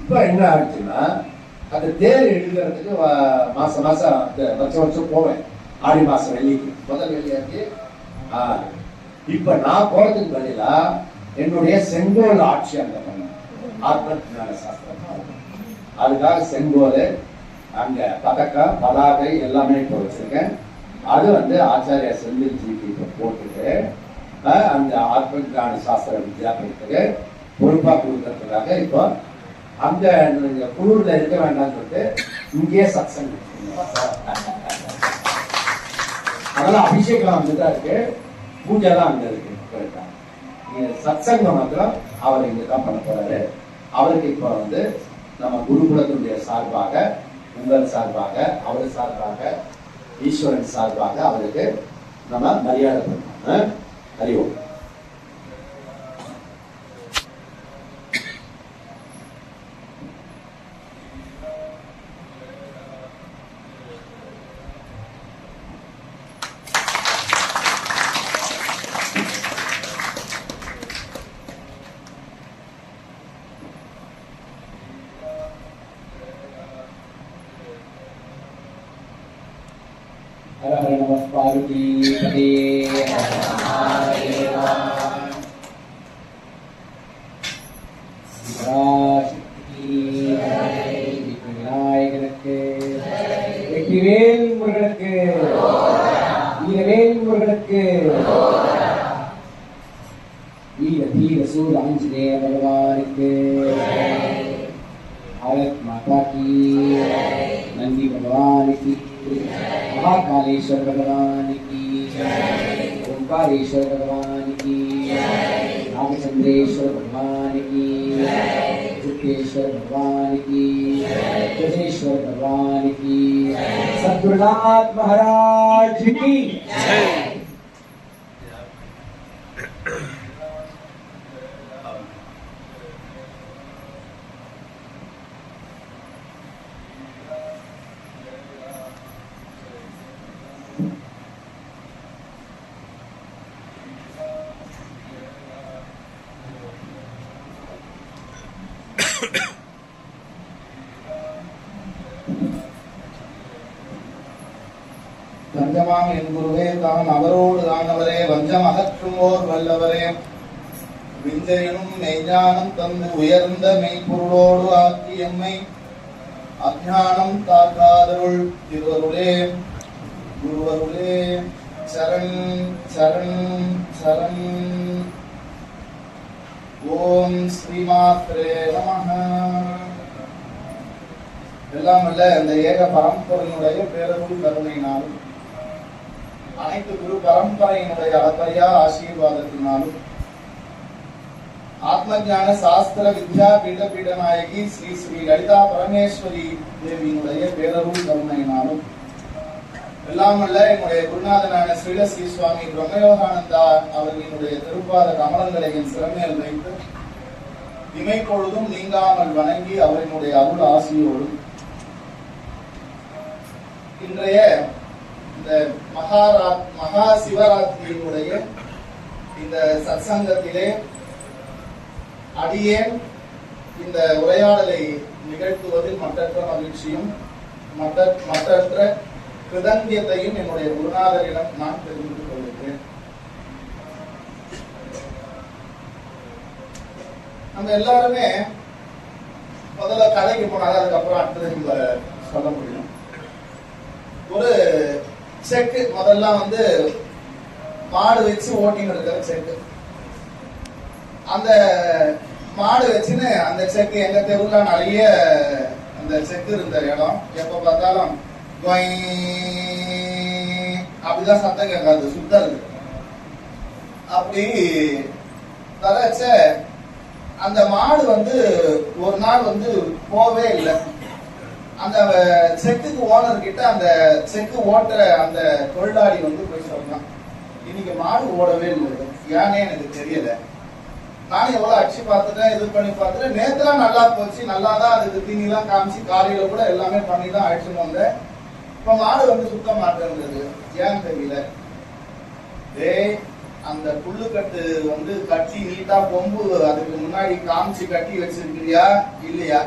இப்ப என்ன ஆச்சுன்னா அந்த தேர் எழுதுறதுக்கு மாசம் மாசம் வருஷம் போவேன். ஆடி மாசம் வெள்ளிக்கு முதல் வெள்ளியாச்சு. இப்ப நான் போறதுக்கு பதிலா என்னுடைய செங்கோல் ஆட்சி அங்க பண்ண ஆத்ம சாஸ்திரம், அதுக்காக செங்கோல் அங்க பதக்கம் பதாகை எல்லாமே இப்போ வச்சிருக்கேன். அது ஆச்சாரிய செந்தில் ஜிக்கு இப்போ போட்டுட்டு அந்த ஆத்ம சாஸ்திர வித்யாபீடத்துக்கு பொறுப்பா கொடுக்கறதுக்காக இப்போ அங்க குளூர்ல இருக்க வேண்டாம்னு சொல்லிட்டு இங்கேயே சத்சங்கம். அதெல்லாம் அபிஷேகம் அங்கதான் இருக்கு, பூஜை தான் அங்க இருக்கு. சத்சங்கம் மாத்திரம் அவர் இங்கதான் பண்ண போறாரு. அவருக்கு இப்போ நம்ம குருகுலத்தினுடைய சார்பாக, உங்கள் சார்பாக, அவர் சார்பாக, ஈஸ்வரன் சார்பாக அவருக்கு நம்ம மரியாதை பண்ணோம். அறிவோம். हर हर नमः पार्वती पते விநாயகனுக்கு, வெற்றிவேல் முருகனுக்கு, வீரவேல் முருகனுக்கு, வீர தீர சூர ஆஞ்சநேய பகவானுக்கு, भारत माता की, नंदी भगवान की, महाकालेश्वर भगवान की, ओंकारेश्वर भगवान की, रामचंद्रेश्वर भगवान की, जुक्तेश्वर भगवान की, गजेश्वर भगवान की, सद्गुरुनाथ महाराज की। தஞ்சமாம் என் குருவே தாம் அவரோடு தானவரே வஞ்சம் அகற்றுவோர் வல்லவரே விஞ்சயனும் மெய்ஞானம் தந்து உயர்ந்த மெய்ப்பொருளோடு ஆக்கி எம்மை அஞ்ஞானம் தாக்காதருள் திருவருளே குருவருளே சரண் சரண் சரண். ஓம் ஸ்ரீமாத்ரே நமஹ. எல்லாம் அல்ல அந்த ஏக பரம்பரையினுடைய பேரருள் கருணையினாலும் அனைத்து குரு பரம்பரையினுடைய அளப்பரியா ஆசீர்வாதத்தினாலும் ஆத்ம ஞான சாஸ்திர வித்யா பீட நாயகி ஸ்ரீ ஸ்ரீ லலிதா பரமேஸ்வரி தேவியினுடைய பேரருள் கருணையினாலும் எல்லாம் அல்ல என்னுடைய குருநாதனான ஸ்ரீல ஸ்ரீ சுவாமி பிரம்மயோகானந்தா அவர்களினுடைய திருப்பாத கமலங்களை என் சிறமையில் வைத்து இமைப்பொழுதும் நீங்காமல் வணங்கி அவரினுடைய அருள் ஆசியோடும் இன்றைய இந்த மகா சிவராத்திரியினுடைய இந்த சத்சங்கத்திலே அடியேன் இந்த உரையாடலை நிகழ்த்துவதில் மற்றற்ற மகிழ்ச்சியும் மற்றற்ற கிருதந்தியத்தையும் என்னுடைய குருநாதரிடம் நான் தெரிவித்துக் கொள்கிறேன். நம்ம எல்லாருமே முதல்ல கடைக்கு போனாங்க, அதுக்கப்புறம் அடுத்தது சொல்ல முடியும். ஒரு செக்கு முதல்ல மாடு வச்சு ஓட்டிங் எடுக்கிற செக்கு, அந்த மாடு வச்சுன்னு அந்த செக்கு எங்க தெருவுல நிறைய அந்த செக்கு இருந்த இடம், எப்ப பார்த்தாலும் அப்படிதான் சத்தம் கேட்காது, சுத்தம் இருக்கு. அப்படி தரச்ச அந்த மாடு ஒரு நாள் போவே இல்லை. அந்த செக்குக்கு ஓனர் கிட்ட அந்த செக்கு ஓட்டுற அந்த தொழிலாளி போய் சொன்னான், இன்னைக்கு மாடு ஓடவே இல்லை, ஏன்னே எனக்கு தெரியல. நானும் எவ்வளவு அடிச்சு பார்த்துட்டேன், இது பண்ணி பார்த்துட்டேன், நேத்துலாம் நல்லா போச்சு, நல்லா தான் அதுக்கு தீனிலாம் காமிச்சு காலையில கூட எல்லாமே பண்ணி தான் அடிச்சுட்டு வந்தேன். இப்ப மாடு சுத்த மாட்டேன்றது, ஏன்னு தெரியல. அந்த புல்லுக்கட்டு கட்டி நீட்டா கொம்பு அதுக்கு முன்னாடி காமிச்சு கட்டி வச்சிருக்கிறியா இல்லையா?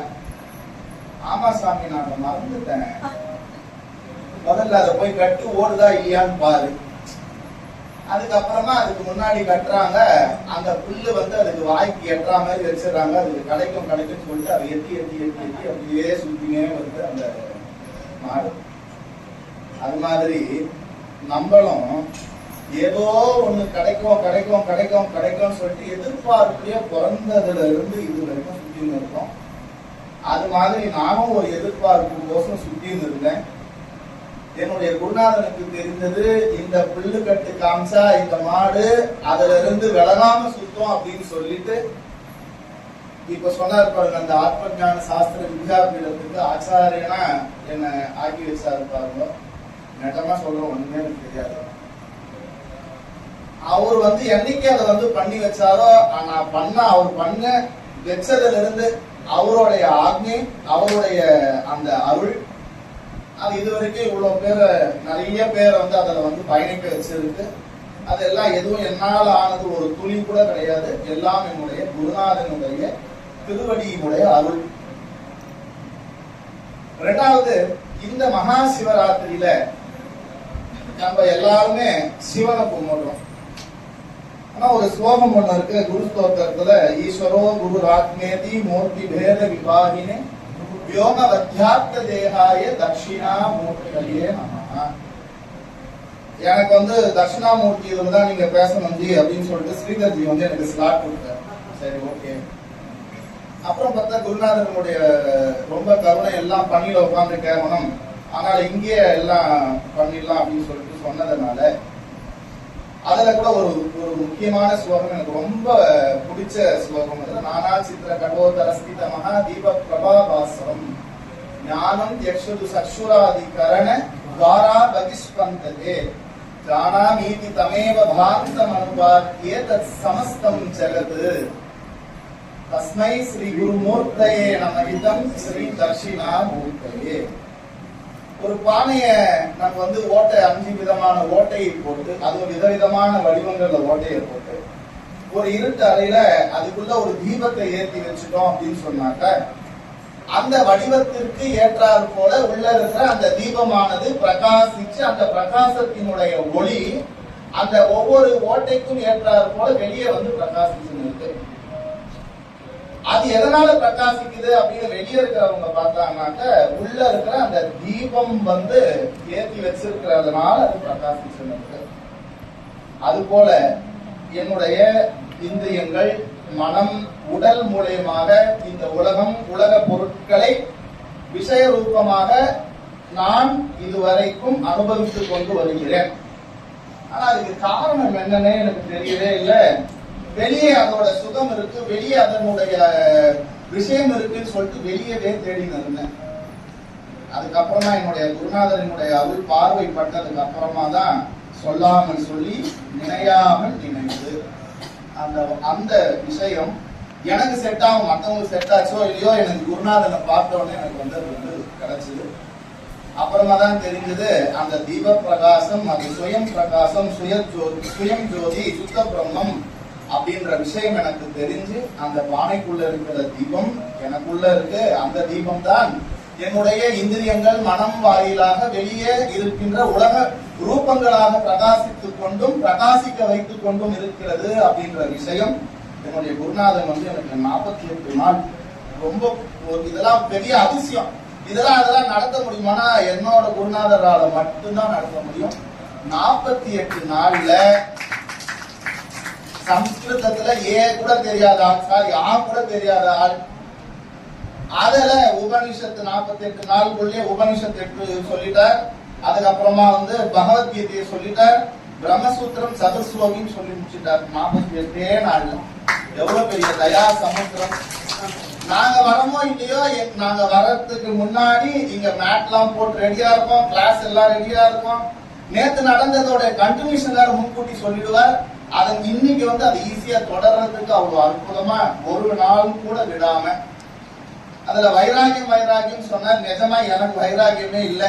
ஆமா சாமி நான் மறந்துட்டேன், முதல்ல அதை போய் கட்டு ஓடுதா இல்லையான்னு பாரு. அதுக்கப்புறமா அதுக்கு முன்னாடி கட்டுறாங்க, அந்த புல்லு வந்து அதுக்கு வாய்க்கு எட்டுற மாதிரி வச்சிடறாங்க. அதுக்கு கிடைக்கும் சொல்லிட்டு அதை எட்டி எட்டி எட்டி எட்டி அப்படியே சுத்தினே வருது அந்த மாடு. அது மாதிரி நம்மளும் ஏதோ ஒண்ணு கிடைக்கும் சொல்லிட்டு எதிர்பார்ப்புலயே பிறந்ததுல இருந்து இது வரைக்கும் சுத்தின்னு இருக்கோம். அது மாதிரி நானும் ஒரு எதிர்பார்ப்பு கோசம் சுத்தின்னு இருந்தேன். என்னுடைய குருநாதனுக்கு தெரிந்தது இந்த புல்லு கட்டு காமிச்சா இந்த மாடு அதுல இருந்து விலகாம சுத்தம் அப்படின்னு சொல்லிட்டு இப்ப சொன்னார் பாருங்க, அந்த ஆத்ம ஞான சாஸ்திர வித்யாபீடத்துக்கு ஆச்சாரியனா என்ன ஆக்கி வச்சாரு பாருங்க. நெட்டமா சொல்றோம், ஒண்ணுமே எனக்கு தெரியாது. அவர் வந்து என்னைக்கு அதை வந்து பண்ணி வச்சாரோ, நான் அவர் பண்ண வச்சதுல இருந்து அவருடைய ஆக்ஞை, அவருடைய அந்த அருள், அது இதுவரைக்கும் இவ்வளவு பேரை நிறைய பேரை வந்து அதுல வந்து பயணிக்க வச்சிருக்கு. அதெல்லாம் எதுவும் என்னால் ஆனது ஒரு துளி கூட கிடையாது. எல்லாம் என்னுடைய குருநாதனுடைய திருவடியினுடைய அருள். இரண்டாவது, இந்த மகா சிவராத்திரியில நம்ம எல்லாருமே சிவனை கும்பிடுறோம். ஆனா ஒரு ஸ்லோகம் ஒண்ணு இருக்கு குரு ஸ்தோத்திரத்துல, ஈஸ்வரோ குரு ராத்மேதி மூர்த்தி பேத விபாகினே வியோம வத்தியார்த்த தேகாய தட்சிணா மூர்த்திகளே நமஹ. எனக்கு வந்து தட்சிணாமூர்த்தி தான் நீங்க பேசணும் ஜி அப்படின்னு சொல்லிட்டு ஸ்ரீதர்ஜி வந்து எனக்கு ஸ்லாட் கொடுத்தாரு. சரி, ஓகே. அப்புறம் பார்த்தா குருநாதனுடைய ரொம்ப கருணை, எல்லாம் பண்ணில உட்காந்து கேட்கணும், ஆனால் இங்கேயே எல்லாம் பண்ணிடலாம் அப்படின்னு சொல்லிட்டு சொன்னதுனால அதுல கூட ஒரு முக்கியமான ஸ்லோகம் எனக்கு ரொம்ப பிடிச்ச ஸ்லோகம். நானா சித்திர கடோதரஸ்தித மகா தீப பிரபாபாசரம் ஞானம் யக்ஷது சக்ஷுராதிகரண துவாரா பகிஷ்பந்ததே ஜானாமீதி தமேவ பாந்தம் அனுபாத்யே தத் சமஸ்தம் ஜெகத் தஸ்மை ஸ்ரீ குருமூர்த்தயே நம ஸ்ரீ தர்ஷினா மூர்த்தயே. ஒரு பானைய நம்ம வந்து ஓட்டை 5 விதமான ஓட்டையை போட்டு, அதுவும் விதவிதமான வடிவங்கள்ல ஓட்டையை போட்டு ஒரு இருட்டு அறையில அதுக்குள்ள ஒரு தீபத்தை ஏற்றி வச்சுட்டோம் அப்படின்னு சொன்னாக்க, அந்த வடிவத்திற்கு ஏற்றாறு போல உள்ள இருக்கிற அந்த தீபமானது பிரகாசிச்சு அந்த பிரகாசத்தினுடைய ஒளி அந்த ஒவ்வொரு ஓட்டைக்கும் ஏற்றாறு போல வெளியே வந்து பிரகாசிச்சு இருக்கு. அது எதனால பிரகாசிக்குது அப்படின்னு வெளியே இருக்கிறவங்க பார்த்தாங்கன்னாக்க, உள்ள இருக்கிற அந்த தீபம் வந்து ஏற்றி வச்சிருக்கிறதுனால அது பிரகாசிச்சு. அது போல என்னுடைய இந்திரியங்கள், மனம், உடல் மூலயமாக இந்த உலக பொருட்களை விஷய ரூபமாக நான் இதுவரைக்கும் அனுபவித்துக் கொண்டு வருகிறேன். ஆனா அதுக்கு காரணம் என்னன்னே எனக்கு தெரியவே இல்லை. வெளியே அதோட சுகம் இருக்கு, வெளியே அதனுடைய விஷயம் இருக்குன்னு சொல்லிட்டு வெளியவே தேடின்னு இருந்தேன். அதுக்கப்புறமா என்னுடைய குருநாதனுடைய அருள் பார்வைப்பட்டதுக்கு அப்புறமா தான் சொல்லாமல் சொல்லி நினையாமல் நினைந்து அந்த விஷயம் எனக்கு செட் ஆகும். மற்றவங்களுக்கு செட் ஆச்சோ இல்லையோ, எனக்கு குருநாதனை பார்த்த உடனே எனக்கு வந்து அது வந்து கிடைச்சது. அப்புறமா தான் தெரிஞ்சது அந்த தீப பிரகாசம், அது சுயம் பிரகாசம், சுயம் ஜோதி, சுத்த பிரம்மம் அப்படின்ற விஷயம் எனக்கு தெரிஞ்சு அந்த பானைக்குள்ள இருக்கிற தீபம் எனக்குள்ள இருக்கு. அந்த தீபம் தான் என்னுடைய இந்திரியங்கள், மனம் வாயிலாக வெளியே இருக்கின்ற உலக ரூபங்களாக பிரகாசித்துக் கொண்டும் பிரகாசிக்க வைத்துக் கொண்டும் இருக்கிறது அப்படின்ற விஷயம் என்னுடைய குருநாதன் வந்து எனக்கு 48 நாள் ரொம்ப இதெல்லாம் பெரிய அதிசயம். அதெல்லாம் நடத்த முடியுமானா என்னோட குருநாதரால மட்டும்தான் நடத்த முடியும். 48 நாள்ல சம்ஸ்கிருதத்துல கூட தெரியாத ஆள், சாரி கூட தெரியாத ஆள், அதுல உபனிஷத்து 48 நாளுக்குள்ளே உபனிஷத்து 8 சொல்லிட்டார். அதுக்கப்புறமா வந்து பகவத்கீதையை சொல்லிட்டார். பிரம்மசூத்திரம் சதுஸ்லோகின்னு சொல்லி முடிச்சுட்டார் 48 நாள்ல. எவ்வளவு பெரிய தயா சமுத்திரம். நாங்க வரமோ இல்லையோ, நாங்க வர்றதுக்கு முன்னாடி இங்க மேட் எல்லாம் போட்டு ரெடியா இருக்கோம், கிளாஸ் எல்லாம் ரெடியா இருக்கும். நேத்து நடந்ததோட கண்டினியூஷன் முன்கூட்டி சொல்லிடுவார். அதன் இன்னைக்கு வந்து அது ஈஸியா தொடர்றதுக்கு அவ்வளவு அற்புதமா ஒரு நாள் கூட விடாம. அதுல வைராகியம் சொன்னார். நிஜமா எனக்கு வைராகியமே இல்லை.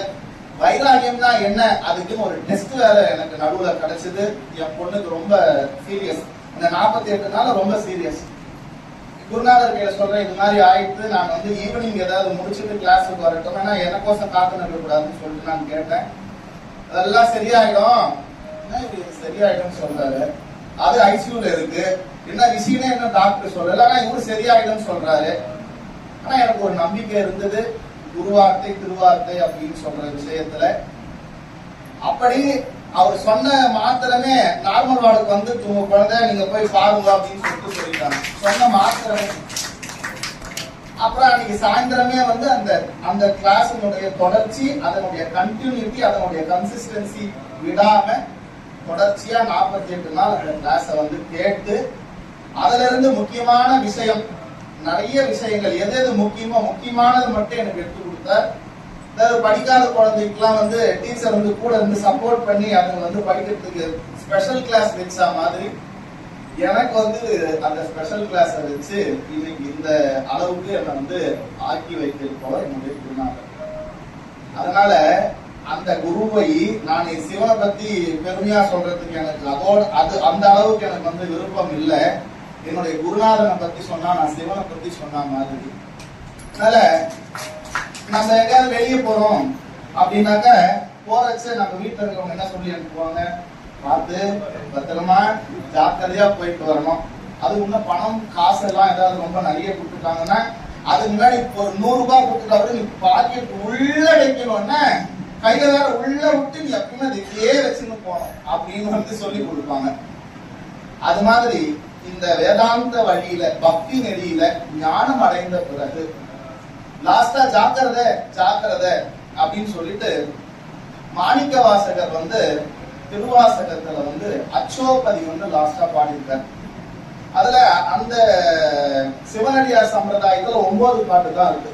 வைராகியம்னா என்ன, அதுக்குன்னு ஒரு டெஸ்ட் வேற எனக்கு நடுவுல கிடைச்சது. என் பொண்ணுக்கு ரொம்ப சீரியஸ், இந்த 48 நாள் ரொம்ப சீரியஸ். குருநாதர் கையில சொல்றேன், இது மாதிரி ஆயிட்டு நான் வந்து ஈவினிங் ஏதாவது முடிச்சுட்டு கிளாஸுக்கு வரட்டும், ஏன்னா எனக்கோசம் காத்து நிற்க கூடாதுன்னு சொல்லிட்டு நான் கேட்டேன். அதெல்லாம் சரியாயிடும், என்ன இது சரியாயிடும் சொல்றாரு. அது ஐசியூல இருக்கு, என்ன விஷயம்னே என்ன டாக்டர் சொல்லல, ஆனா இவரு சரியாயிடும் சொல்றாரு. ஆனா எனக்கு ஒரு நம்பிக்கை இருந்தது குருவார்த்தை திருவார்த்தை அப்படின்னு சொல்ற விஷயத்துல. அப்படி அவர் சொன்ன மாத்திரமே நார்மல் வார்டுக்கு வந்து உங்க குழந்தை நீங்க போய் பாருங்க அப்படின்னு சொல்லிட்டாங்க. சொன்ன மாத்திரமே. அப்புறம் அன்னைக்கு சாயந்தரமே வந்து அந்த கிளாஸினுடைய தொடர்ச்சி, அதனுடைய கண்டினியூட்டி, அதனுடைய கன்சிஸ்டன்சி விடாம தொடர்ச்சியா 48 நாள் அந்த கிளாஸ வந்து கேட்டு, அதுல இருந்து முக்கியமான விஷயம், நிறைய விஷயங்கள் எது எது முக்கியமானது மட்டும் எனக்கு எடுத்து கொடுத்தார். படிக்காத குழந்தைக்கெல்லாம் வந்து டீச்சர் வந்து கூட இருந்து சப்போர்ட் பண்ணி அவங்க வந்து படிக்கிறதுக்கு ஸ்பெஷல் கிளாஸ் வச்சா மாதிரி எனக்கு வந்து அந்த ஸ்பெஷல் கிளாஸ வச்சு இன்னைக்கு இந்த அளவுக்கு என்னை வந்து ஆக்கி வைத்திருப்பவர் என்னுடைய குருநாதர். அதனால அந்த குருவை நான் சிவனை பத்தி பெருமையா சொல்றதுக்கு எனக்கு அந்த அளவுக்கு எனக்கு வந்து விருப்பம் இல்லை. என்னுடைய குருநாதனை பத்தி சொன்னா நான் சிவனை பத்தி சொன்ன மாதிரி. அதனால நம்ம எங்கேயாவது வெளியே போறோம் அப்படின்னாக்க போறச்சு நம்ம வீட்டுல இருக்கவங்க என்ன சொல்லி அனுப்புவாங்க, பார்த்து பத்திரமா ஜாக்கிரதையா போயிட்டு வரணும். அது இன்னும் பணம் காசு எல்லாம் ஏதாவது ரொம்ப நிறைய கொடுத்துட்டாங்கன்னா அதுக்கு முன்னாடி ஒரு 100 ரூபாய் கொடுத்துட்டா நீ பாக்கெட் உள்ள வைக்கணும்னா கையில வேற உள்ள விட்டு நீ எப்பவுமே அதுக்கே வச்சுன்னு போகணும் அப்படின்னு வந்து சொல்லி கொடுப்பாங்க. அது மாதிரி இந்த வேதாந்த வழியில பக்தி நெறியில ஞானம் அடைந்த பிறகு லாஸ்டா ஜாக்கிரதை அப்படின்னு சொல்லிட்டு மாணிக்க வாசகர் வந்து திருவாசகத்துல வந்து அச்சோபதி வந்து லாஸ்டா பாடியிருக்கார். அதுல அந்த சிவனடியார் சம்பிரதாயத்துல 9 பாட்டு தான் இருக்கு.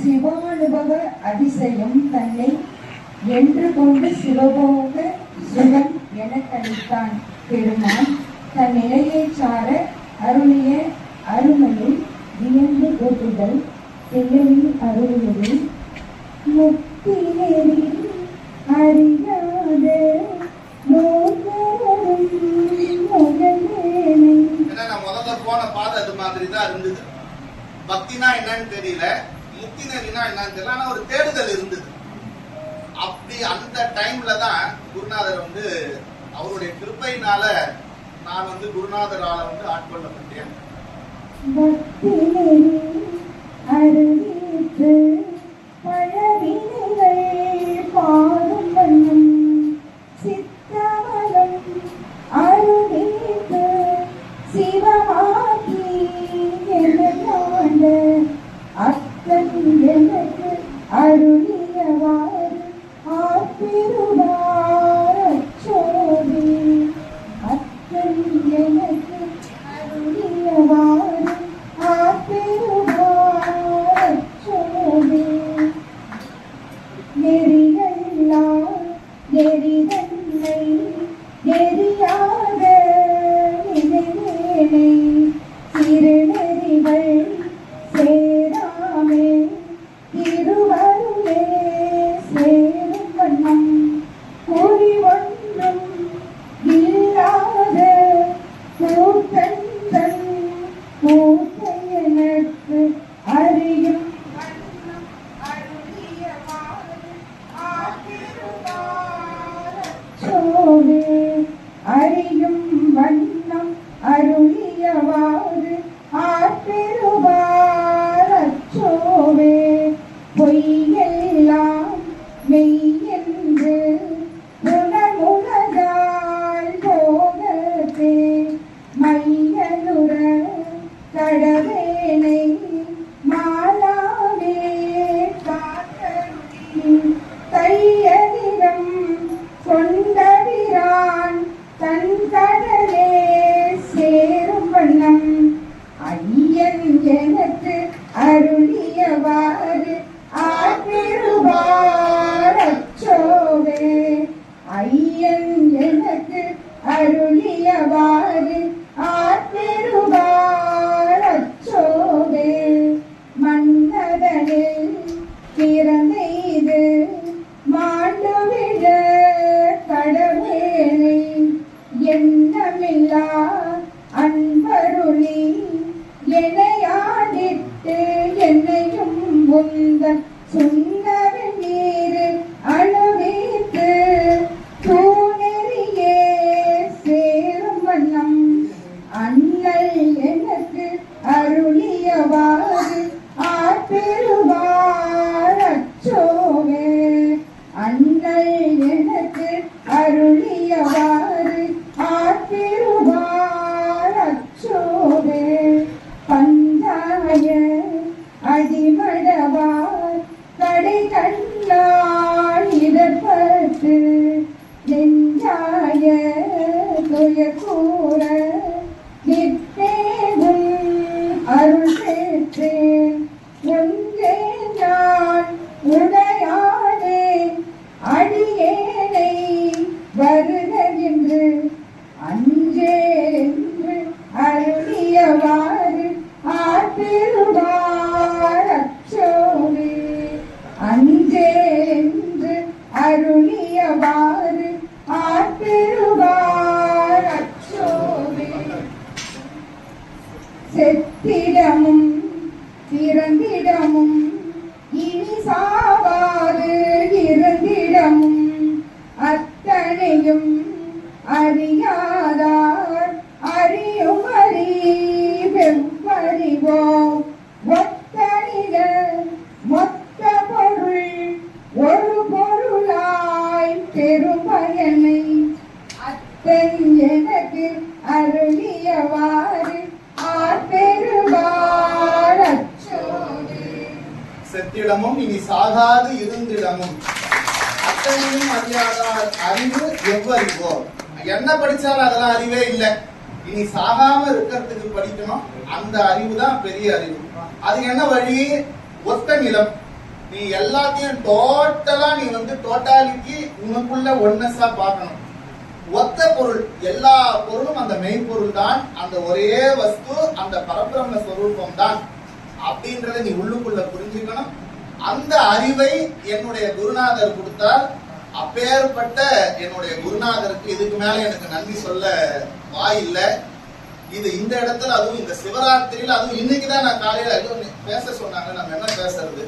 சிவானுபவ அதிசயம் தன்னை என்று கொண்டு சிவபோக சுகம் என கழித்தான் பெருமான் தன் நிலையை சார அருளிய அருமையில் வியந்து போட்டுதல் எல்லையில் அருளியது முக்தி நெறி அறியாத முதல்ல போன பாதை அது மாதிரி தான் இருந்தது. பக்தினா என்னன்னு தெரியல, முக்தி நெறினா என்னன்னு தெரியல, ஆனா ஒரு தேடுதல் இருந்தது. அப்படி அந்த டைம்ல தான் குருநாதர் வந்து அவருடைய கிருபையினால நான் வந்து குருநாதரால வந்து ஆட்கொள்ளப்பட்டேன். அறியும் வண்ணம் அருளியவாறு ஆற்பெருவாரச்சோவே பொய்யெல்லாம் மெய்யென்று உணமுலகால் போகத்தே மையனுற கடவேனை மாலாவே காத்தருளி தையதிரம் கொண்டவிரான் தன் கடலே சேரும் வண்ணம் ஐயன் எனக்கு அருளியவாறு ஆற்றே உந்தன் சுண்ணவன் நீரு அழுவித்து தூணெறியே சேரும் வண்ணம் அண்ணல் எனக்கு அருளியவாறு ஆட்பெறுவார் அச்சோவே. அண்ணல் எனக்கு அருளியவாறு ஆட்பெறுவார் அச்சோவே. பஞ்சாய அடிமடவார் கடை கண்ணால் இடப்பட்டு நெஞ்சாய துயக்கூற நித்தேவும் அருள் பெற்றேன். ஒன்றே நான் உடையானே அடியேனை வருகின்று அஞ்சேன்று அருளியவாறு ஆட்பெறுவார் அச்சோவே. அஞ்சேன்று அருளியவாறு ஆட்பெறுவார் அச்சோவே. செத்திடமும் பிறந்திடமும் இனி சாவாது இருந்திடமும் அத்தனையும் அறியாதார் அறியும் அறிவெவ்வறிவோம். ஒத்தனிட மொத்த பொருள் ஒரு பொருளாய் பெரும் பயனை அத்தன் எனக்கு அருளியவாறு ஆட்பெறுவார் அச்சோவே. செத்திடமும் இனி சாகாது இருந்திடமும் அத்தனையும் அறியாதார் அறிவு எவ்வறிவோ. என்ன படிச்சாலும் அதெல்லாம் அறிவே இல்லை. இனி சாகாம இருக்கிறதுக்கு படிக்கணும். அந்த அறிவு தான் பெரிய அறிவு. அது என்ன வழி? ஒத்த நிலம். நீ எல்லாத்தையும் டோட்டலா நீ டோட்டாலிட்டி உனக்குள்ள ஒன்னஸா பார்க்கணும். ஒத்த பொருள், எல்லா பொருளும் அந்த மெய்ப்பொருள் தான், அந்த ஒரே வஸ்து அந்த பரபிரம்ம ஸ்வரூபம் தான் அப்படின்றத நீ உள்ளுக்குள்ள புரிஞ்சுக்கணும். அந்த அறிவை என்னுடைய குருநாதர் கொடுத்தார். அப்பேற்பட்ட என்னுடைய குருநாதருக்கு இதுக்கு மேல எனக்கு நன்றி சொல்ல வாயில்ல. இது இந்த இடத்துல, அதுவும் இந்த சிவராத்திரியில, அதுவும் இன்னைக்குதான் நான் காலையில பேச சொன்னாங்க. நம்ம என்ன பேசுறது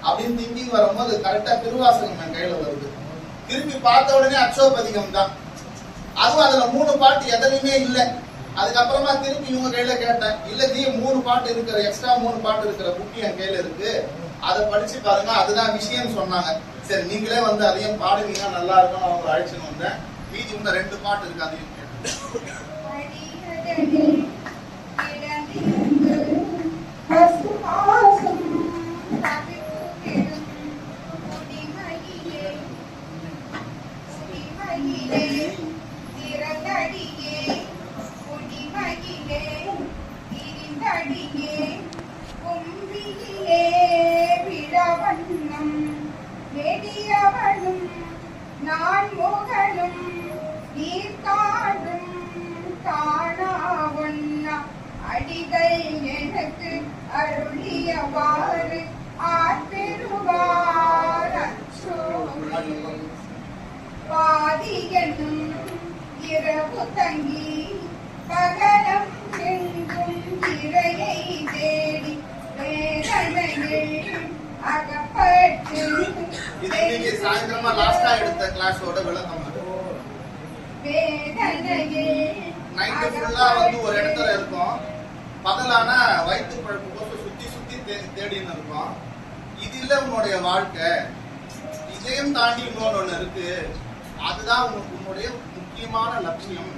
அப்படின்னு திங்கிங் வரும்போது கரெக்டா திருவாசகம் என் கையில வருது. திருப்பி பார்த்த உடனே அச்சோபதிகம் தான். அதுவும் அதுல 3 பாட்டு எதுலையுமே இல்லை. அதுக்கப்புறமா திருப்பி இவங்க கையில கேட்டேன். இல்ல ஜி 3 பாட்டு இருக்கிற, எக்ஸ்ட்ரா 3 பாட்டு இருக்கிற புக் என் கையில இருக்கு, அதை படிச்சு பாருங்க, அதுதான் விஷயம் சொன்னாங்க. சரி நீங்களே அதையும் பாடுவீங்க, நல்லா இருக்கும். அவங்க அழைச்சுன்னு வந்தேன். மீதி 2 பாட்டு இருக்கு, அதையும் கேட்டேன். நான் முகனும் நீர்த்தாடும் காணாவண்ணா அடிகள் எனக்கு அருளியவாறு ஆட்பெறுவார் அச்சோவே. பாதி என்னும் இரவு தங்கி பகலம் எங்கும் இறையை தேடி வேதனையில் அகப்பட்டு சாயந்தரமா லாஸ்டா எடுத்த கிளாஸோட விளக்கம். நைட்டு ஃபுல்லா ஒரு இடத்துல இருக்கும். பகலானா வயிற்று பழப்பு கோசம் சுத்தி சுத்தி தேடின்னு இருக்கும். இது இல்ல உன்னுடைய வாழ்க்கை. இதையும் தாண்டி இன்னொன்னு இருக்கு. அதுதான் உன்னுடைய முக்கியமான லட்சியம்.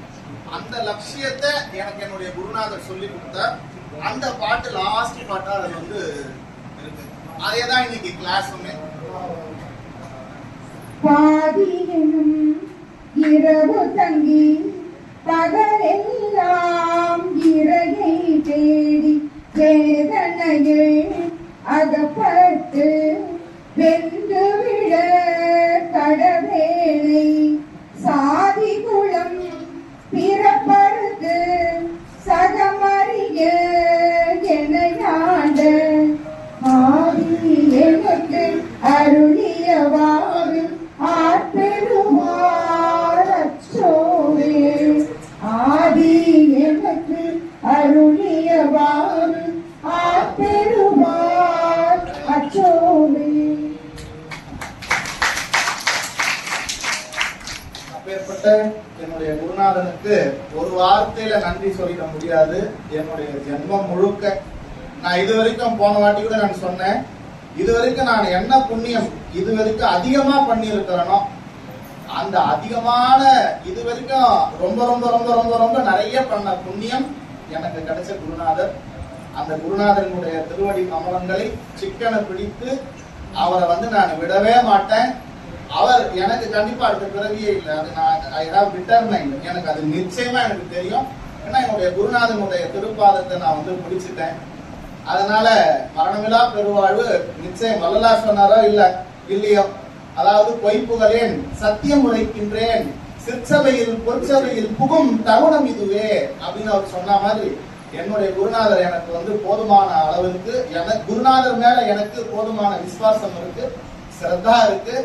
அந்த லட்சியத்தை எனக்கு என்னுடைய குருநாதர் சொல்லி கொடுத்த அந்த பாட்டு லாஸ்ட் பாட்டா அது இருக்கு. அதேதான் இன்னைக்கு கிளாஸுமே. பாதியனும் இரவு தங்கி பகலெல்லாம் இறையை தேடி வேதனையில் அகப்பட்டு வென்று விட கடவேளை சாதி குளம் பிறப்பறுத்து சகமறிய எனையாண்ட ஆதி எனக்கு அருளியவாறு ஆட்பெறுவார் அச்சோவே. ஆதி எனக்கு அருளியவாறு ஆட்பெறுவார் அச்சோ அப்படிப்பட்ட என்னுடைய குருநாதனுக்கு ஒரு வார்த்தையில நன்றி சொல்லிட முடியாது. என்னுடைய ஜென்மம் முழுக்க நான் இது வரைக்கும் போன வாட்டி கூட நான் சொன்னேன், இது வரைக்கும் நான் என்ன புண்ணியம் இது வரைக்கும் அதிகமா பண்ணி இருக்கிறேனோ அந்த அதிகமான இது வரைக்கும் ரொம்ப ரொம்ப ரொம்ப ரொம்ப ரொம்ப நிறைய பண்ண புண்ணியம் எனக்கு கிடைச்ச குருநாதர். அந்த குருநாதனுடைய திருவடி கமலங்களை சிக்கனை பிடித்து அவரை வந்து நான் விடவே மாட்டேன். அவர் எனக்கு கண்டிப்பா அடுத்த பிறவியே இல்லை, அது நான் ஐ ஹேவ் டிட்டர்மைன்ட், எனக்கு அது நிச்சயமா எனக்கு தெரியும். ஏன்னா என்னுடைய குருநாதனுடைய திருப்பாதத்தை நான் வந்து பிடிச்சிட்டேன். அதனால மரணமில்லா பெருவாழ்வு நிச்சயம். வள்ளலார் சொன்னாரோ இல்லையோ, அதாவது பொய்ப்புகளேன் சத்தியம் உரைக்கின்றேன் சிற்சபையில் பொற்சபையில் புகும் தருணம் இதுவே அப்படின்னு அவர் சொன்ன மாதிரி என்னுடைய குருநாதர் எனக்கு வந்து போதுமான அளவிற்கு, எனக்கு குருநாதர் மேல எனக்கு போதுமான விசுவாசம் இருக்கு, சிரத்தா இருக்கு.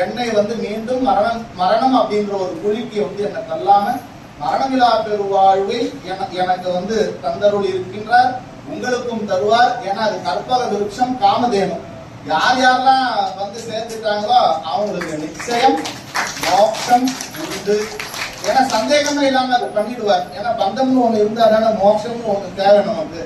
என்னை வந்து மீண்டும் மரணம் அப்படின்ற ஒரு குழிக்கு வந்து என்னை தள்ளாம மரணமில்லா பெருவாழ்வை எனக்கு வந்து தந்தருள் இருக்கின்றார். உங்களுக்கும் தருவார். ஏன்னா அது கற்பக விருட்சம் காமதேனு. யார் யாரெல்லாம் வந்து சேர்ந்துட்டாங்களோ அவங்களுக்கு நிச்சயம் மோட்சம் உண்டு. ஏன்னா சந்தேகமே இல்லாம அதை பண்ணிடுவார். ஏன்னா பந்தம்னு ஒண்ணு இருந்தா தானே மோட்சம்னு ஒண்ணு தேவை நமக்கு.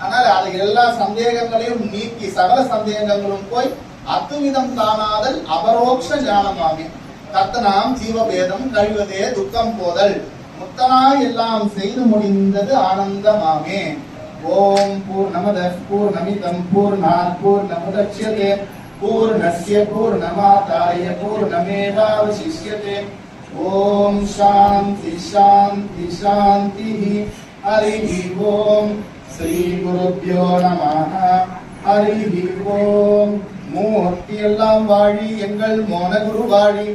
அதனால அது எல்லா சந்தேகங்களையும் நீக்கி சகல சந்தேகங்களும் போய் அத்துவிதம் தானாதல் அபரோக்ஷ ஞானமாமே. கர்த்தனாம் ஜீவபேதம் கழிவதே துக்கம் போதல் முத்தனாய் எல்லாம் செய்து முடிந்தது ஆனந்தமாமே. ஓம் பூர்ணமதః பூர்ணமிதம் பூர்ணாத் பூர்ணமுதச்யதே பூர்ணஸ்ய பூர்ணமாதாய பூர்ணமேவாவசிஷ்யதே. ஓம் சாந்தி சாந்தி சாந்தி. ஹரி ஓம். ஸ்ரீ குருப்யோ நமः. ஹரி ஓம். மூர்த்தி எல்லாம் வாழி எங்கள் மோனகுரு வாழி,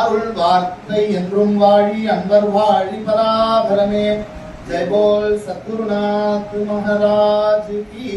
அருள் வார்த்தை என்றும் வாழி, அன்பர் வாழி பராபரமே. जय बोल सद्गुरुनाथ महाराज की।